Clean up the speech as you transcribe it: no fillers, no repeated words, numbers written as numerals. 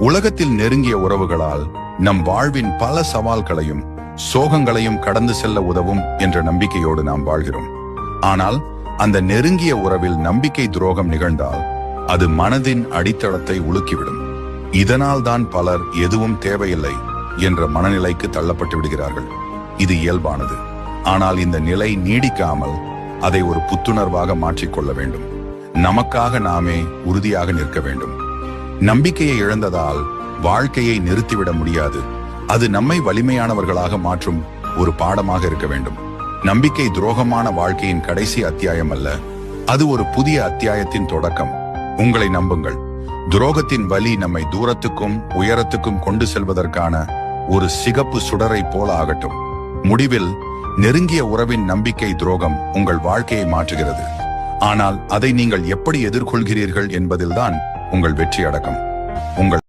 உலகத்தில் நெருங்கிய உறவுகளால் நம் வாழ்வின் பல சவால்களையும் சோகங்களையும் கடந்து செல்ல உதவும் என்ற நம்பிக்கையோடு நாம் வாழ்கிறோம். ஆனால் அந்த நெருங்கிய உறவில் நம்பிக்கை துரோகம் நிகழ்ந்தால் அது மனதின் அடித்தளத்தை உலுக்கிவிடும். இதனால் தான் பலர் எதுவும் தேவையில்லை என்ற மனநிலைக்கு தள்ளப்பட்டு விடுகிறார்கள். இது இயல்பானது. ஆனால் இந்த நிலை நீடிக்காமல் அதை ஒரு புத்துணர்வாக மாற்றிக்கொள்ள வேண்டும். நமக்காக நாமே உறுதியாக நிற்க வேண்டும். நம்பிக்கையை இழந்ததால் வாழ்க்கையை நிறுத்திவிட முடியாது. அது நம்மை வலிமையானவர்களாக மாற்றும் ஒரு பாடமாக இருக்க வேண்டும். நம்பிக்கை துரோகமான வாழ்க்கையின் கடைசி அத்தியாயம் அல்ல, அது ஒரு புதிய அத்தியாயத்தின் தொடக்கம். உங்களை நம்புங்கள், துரோகத்தின் வலி நம்மை தூரத்துக்கும் உயரத்துக்கும் கொண்டு செல்வதற்கான ஒரு சிகப்பு சுடரை போல ஆகட்டும். முடிவில் நெருங்கிய உறவின் நம்பிக்கை துரோகம் உங்கள் வாழ்க்கையை மாற்றுகிறது. ஆனால் அதை நீங்கள் எப்படி எதிர்கொள்கிறீர்கள் என்பதில்தான் உங்கள் வெற்றி அடக்கம். உங்கள்